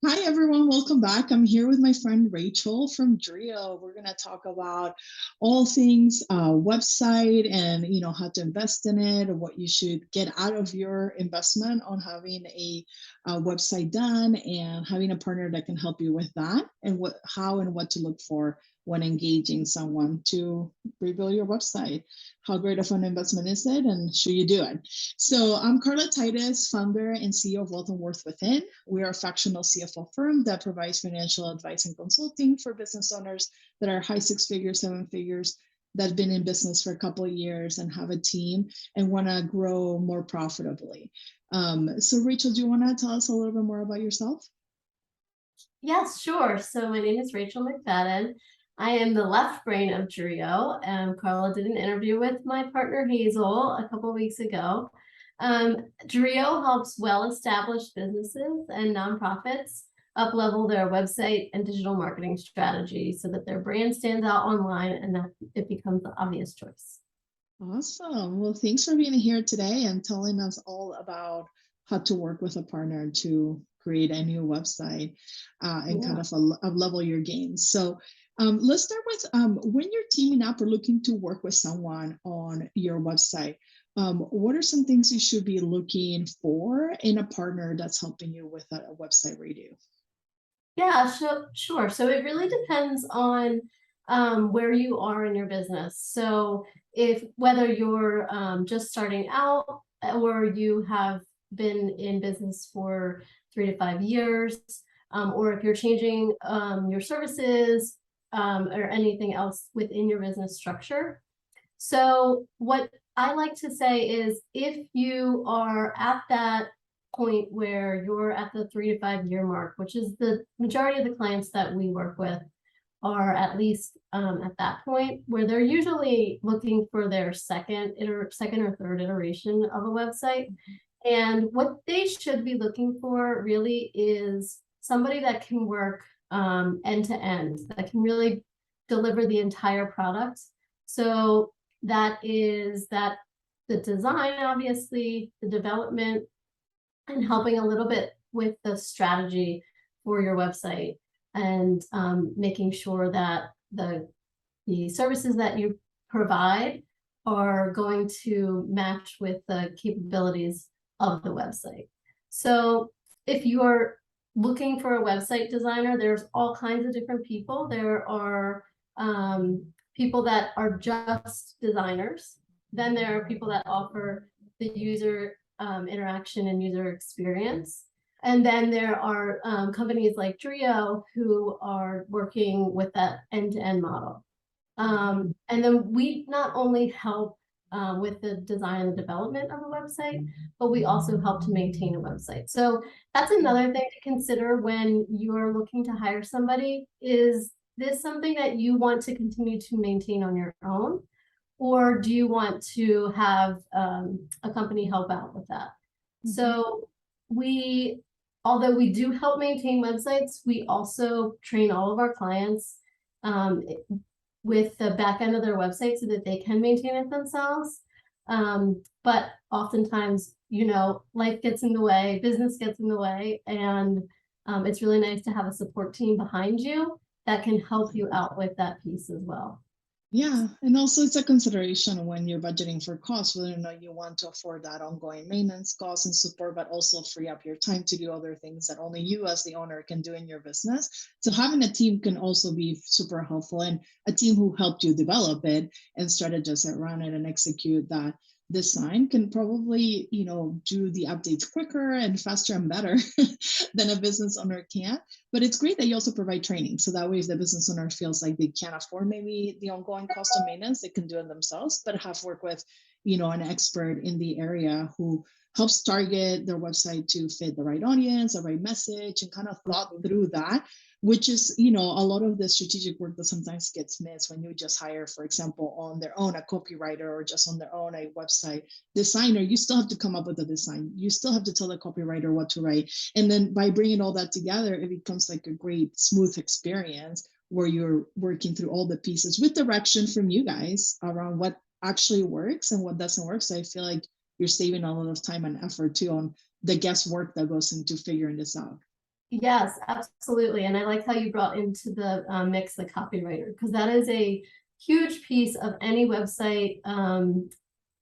Hi everyone, welcome back. I'm here with my friend Rachel from Drio. We're going to talk about all things website and how to invest in it, or what you should get out of your investment on having a website done, and having a partner that can help you with that, and how and what to look for when engaging someone to rebuild your website. How great of an investment is it, and should you do it? So I'm Carla Titus, founder and CEO of Wealth and Worth Within. We are a fractional CFO firm that provides financial advice and consulting for business owners that are high six figures, seven figures, that have been in business for a couple of years and have a team and want to grow more profitably. So Rachel, do you want to tell us a little bit more about yourself? Yes, sure. So my name is Rachel McFadden. I am the left brain of Drio. Carla did an interview with my partner Hazel a couple of weeks ago. Drio helps well-established businesses and nonprofits up-level their website and digital marketing strategy so that their brand stands out online and that it becomes the obvious choice. Awesome. Well, thanks for being here today and telling us all about how to work with a partner to create a new website and kind Yeah. of level your gains. So let's start with when you're teaming up or looking to work with someone on your website. What are some things you should be looking for in a partner that's helping you with a website redo? Yeah, sure. So it really depends on where you are in your business. So if whether you're just starting out or you have been in business for 3 to 5 years, or if you're changing your services or anything else within your business structure. So what I like to say is if you are at that point where you're at the 3 to 5 year mark, which is the majority of the clients that we work with are at least at that point where they're usually looking for their second or third iteration of a website. And what they should be looking for really is somebody that can work end to end, that can really deliver the entire product. So that the design, obviously, the development, and helping a little bit with the strategy for your website and making sure that the services that you provide are going to match with the capabilities of the website. So if you're looking for a website designer, there's all kinds of different people. There are people that are just designers. Then there are people that offer the user interaction and user experience. And then there are companies like Drio who are working with that end-to-end model. And then we not only help with the design and development of a website, but we also help to maintain a website. So that's another thing to consider when you're looking to hire somebody. Is this something that you want to continue to maintain on your own? Or do you want to have a company help out with that? Mhm. So we, although we do help maintain websites, we also train all of our clients um, with the back end of their website so that they can maintain it themselves. But oftentimes, life gets in the way, business gets in the way, and it's really nice to have a support team behind you that can help you out with that piece as well. Yeah, and also it's a consideration when you're budgeting for costs, whether or not you want to afford that ongoing maintenance costs and support, but also free up your time to do other things that only you as the owner can do in your business. So having a team can also be super helpful, and a team who helped you develop it and strategize around it and execute that design can probably, do the updates quicker and faster and better than a business owner can. But it's great that you also provide training. So that way, if the business owner feels like they can't afford maybe the ongoing cost of maintenance, they can do it themselves, but have work with, an expert in the area who helps target their website to fit the right audience, the right message, and kind of thought through that, which is, a lot of the strategic work that sometimes gets missed when you just hire, for example, on their own a copywriter, or just on their own a website designer. You still have to come up with a design. You still have to tell the copywriter what to write, and then by bringing all that together, it becomes like a great smooth experience where you're working through all the pieces with direction from you guys around what actually works and what doesn't work. So I feel like you're saving a lot of time and effort too on the guesswork that goes into figuring this out. Yes, absolutely. And I like how you brought into the mix the copywriter, because that is a huge piece of any website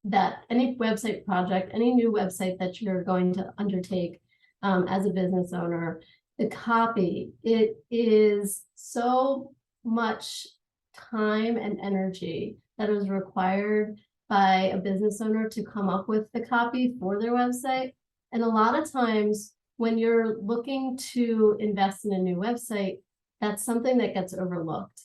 that any website project, any new website that you're going to undertake as a business owner. The copy, it is so much time and energy that is required by a business owner to come up with the copy for their website. And a lot of times when you're looking to invest in a new website, that's something that gets overlooked.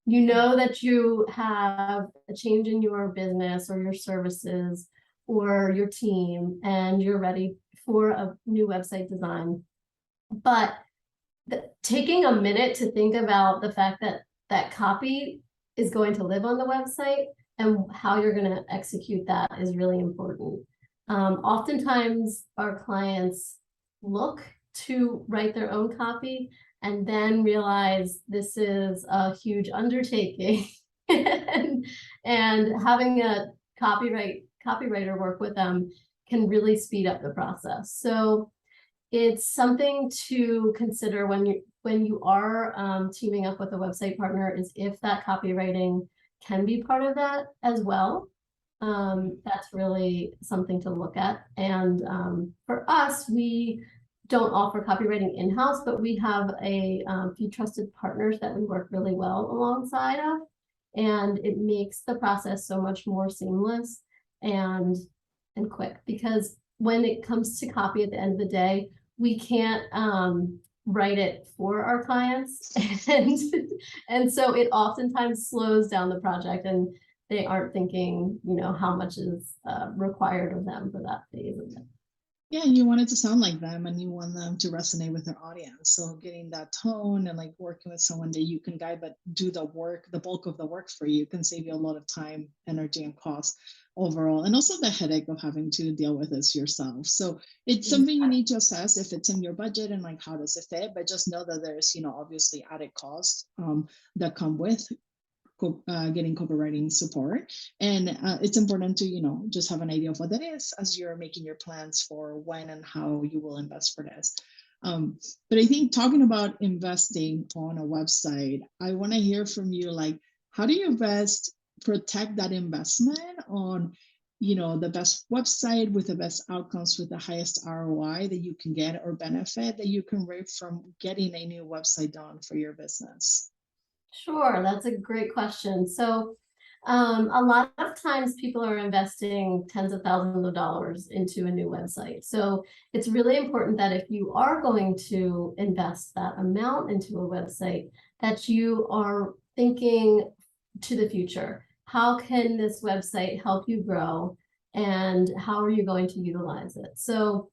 You know that you have a change in your business or your services or your team, and you're ready for a new website design. But taking a minute to think about the fact that that copy is going to live on the website and how you're going to execute that is really important. Oftentimes, our clients look to write their own copy and then realize this is a huge undertaking. and having a copywriter work with them can really speed up the process. So it's something to consider when you are teaming up with a website partner, is if that copywriting can be part of that as well. That's really something to look at. And for us, we don't offer copywriting in-house, but we have a few trusted partners that we work really well alongside of. And it makes the process so much more seamless and quick, because when it comes to copy at the end of the day, we can't write it for our clients. And so it oftentimes slows down the project, and they aren't thinking, how much is required of them for that phase of it. Yeah, you want it to sound like them and you want them to resonate with their audience. So getting that tone and like working with someone that you can guide but do the work, the bulk of the work for you, can save you a lot of time, energy, and cost overall. And also the headache of having to deal with this yourself. So it's something you need to assess if it's in your budget and like how does it fit, but just know that there's, obviously added costs that come with getting copywriting support. And it's important to, just have an idea of what that is as you're making your plans for when and how you will invest for this. But I think talking about investing on a website, I want to hear from you, like, how do you best protect that investment on, the best website with the best outcomes, with the highest ROI that you can get or benefit that you can reap from getting a new website done for your business? Sure, that's a great question. So a lot of times people are investing tens of thousands of dollars into a new website. So it's really important that if you are going to invest that amount into a website, that you are thinking to the future. How can this website help you grow, and how are you going to utilize it? So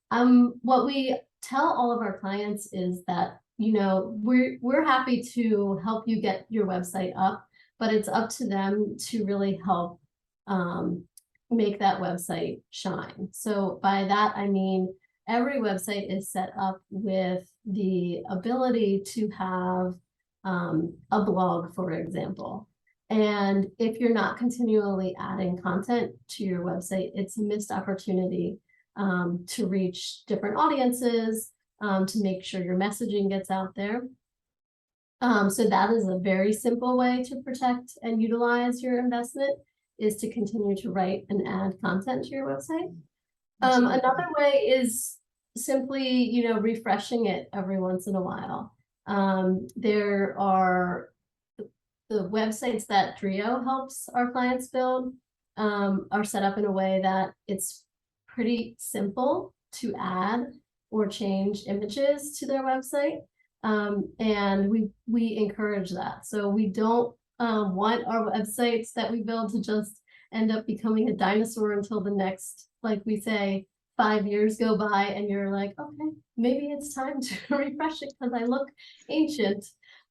what we tell all of our clients is that, we're happy to help you get your website up, but it's up to them to really help make that website shine. So by that, I mean, every website is set up with the ability to have a blog, for example. And if you're not continually adding content to your website, it's a missed opportunity to reach different audiences, to make sure your messaging gets out there. So that is a very simple way to protect and utilize your investment, is to continue to write and add content to your website. Another way is simply, refreshing it every once in a while. There are the websites that Dreo helps our clients build are set up in a way that it's pretty simple to add or change images to their website. And we encourage that. So we don't want our websites that we build to just end up becoming a dinosaur until the next, like we say, 5 years go by and you're like, okay, maybe it's time to refresh it because I look ancient.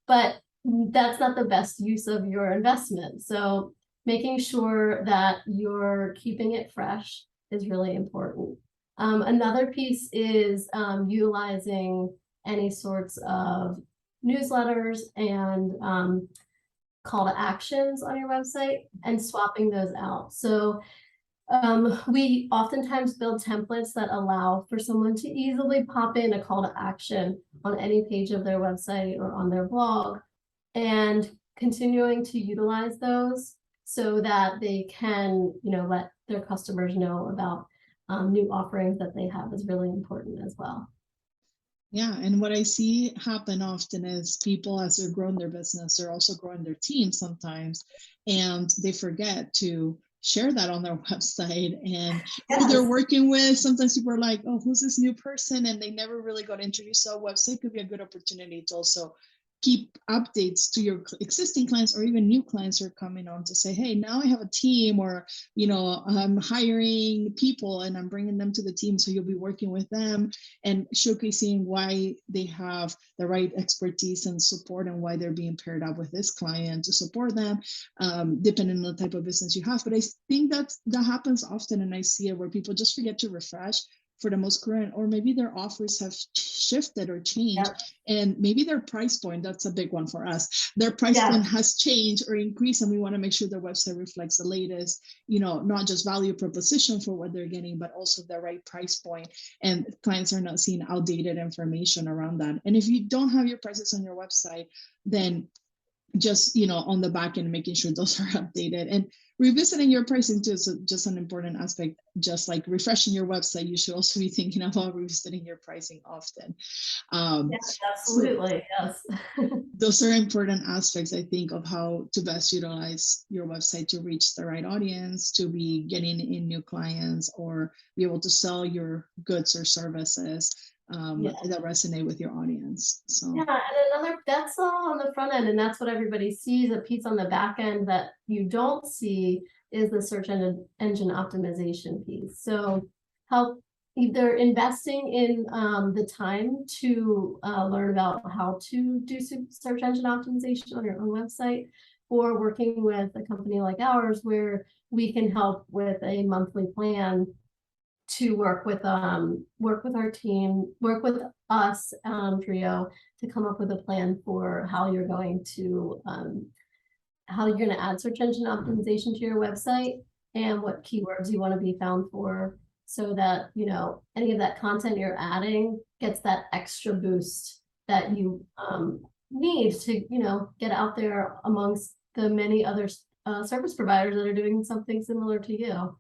But that's not the best use of your investment. So making sure that you're keeping it fresh is really important. Another piece is utilizing any sorts of newsletters and call to actions on your website and swapping those out. So We oftentimes build templates that allow for someone to easily pop in a call to action on any page of their website or on their blog, and continuing to utilize those so that they can, let their customers know about new offerings that they have is really important as well. Yeah, and what I see happen often is people, as they're growing their business, they're also growing their team sometimes, and they forget to share that on their website and who they're working with. Sometimes people are like, oh, who's this new person? And they never really got introduced. So a website could be a good opportunity to also keep updates to your existing clients or even new clients who are coming on to say, hey, now I have a team, or, I'm hiring people and I'm bringing them to the team. So you'll be working with them and showcasing why they have the right expertise and support and why they're being paired up with this client to support them, depending on the type of business you have. But I think that happens often, and I see it where people just forget to refresh for the most current, or maybe their offers have shifted or changed, and maybe their price point, that's a big one for us. Their price point has changed or increased, and we want to make sure their website reflects the latest, not just value proposition for what they're getting, but also the right price point, and clients are not seeing outdated information around that. And if you don't have your prices on your website, then just on the back end, making sure those are updated, and revisiting your pricing too is just an important aspect. Just like refreshing your website, you should also be thinking about revisiting your pricing often. Yes, absolutely. So yes. Those are important aspects, I think, of how to best utilize your website to reach the right audience, to be getting in new clients, or be able to sell your goods or services that resonate with your audience. So yeah, and that's all on the front end, and that's what everybody sees. A piece on the back end that you don't see is the search engine optimization piece. So help either investing in the time to learn about how to do search engine optimization on your own website, or working with a company like ours where we can help with a monthly plan to work with our team, work with us, Drio, to come up with a plan for how you're going to add search engine optimization to your website, and what keywords you want to be found for, so that any of that content you're adding gets that extra boost that you need to get out there amongst the many other service providers that are doing something similar to you.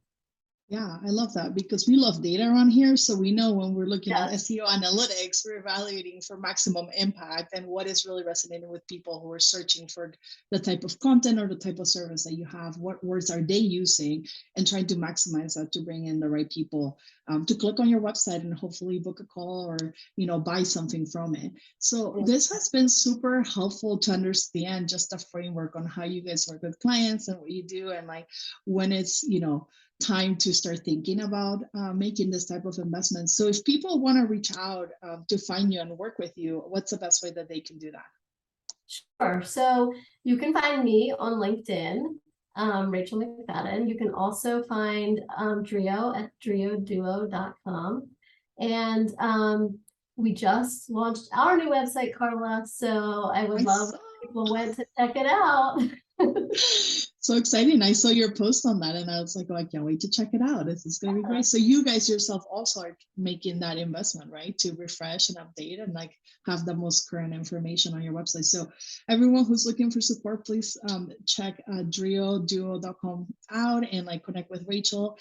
Yeah, I love that, because we love data around here. So we know when we're looking at SEO analytics, we're evaluating for maximum impact and what is really resonating with people who are searching for the type of content or the type of service that you have. What words are they using, and trying to maximize that to bring in the right people to click on your website and hopefully book a call or buy something from it. So this has been super helpful to understand just a framework on how you guys work with clients and what you do, and like when it's time to start thinking about making this type of investment. So if people want to reach out to find you and work with you, what's the best way that they can do that? Sure. So you can find me on LinkedIn, Rachel McFadden. You can also find Drio at drioduo.com. And we just launched our new website, Carla. So I would love if people went to check it out. So exciting. I saw your post on that and I was like, oh, I can't wait to check it out. This is going to be great. So you guys yourself also are making that investment, right? To refresh and update and like have the most current information on your website. So everyone who's looking for support, please check drioduo.com out and like connect with Rachel.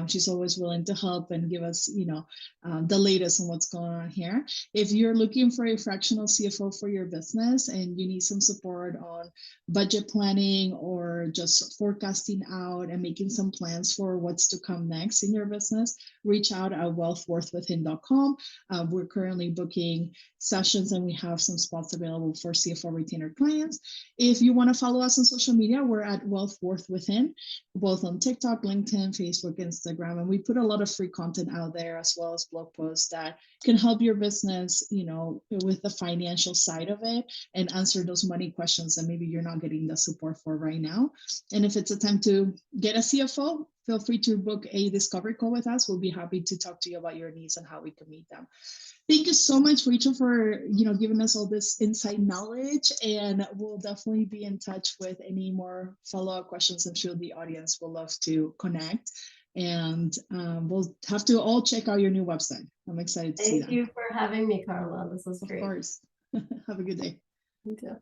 She's always willing to help and give us, the latest on what's going on here. If you're looking for a fractional CFO for your business and you need some support on budget planning or just forecasting out and making some plans for what's to come next in your business, reach out at wealthworthwithin.com. We're currently booking sessions and we have some spots available for CFO retainer clients. If you want to follow us on social media, we're at Wealth Worth Within, both on TikTok, LinkedIn, Facebook, Instagram, and we put a lot of free content out there as well as blog posts that can help your business, with the financial side of it and answer those money questions that maybe you're not getting the support for right now. And if it's a time to get a CFO, feel free to book a discovery call with us. We'll be happy to talk to you about your needs and how we can meet them. Thank you so much, Rachel, for giving us all this inside knowledge, and we'll definitely be in touch with any more follow-up questions. I'm sure the audience will love to connect. And we'll have to all check out your new website. I'm excited to see Thank that. you for having me, Carla. This was Of great. course. Have a good day. You too.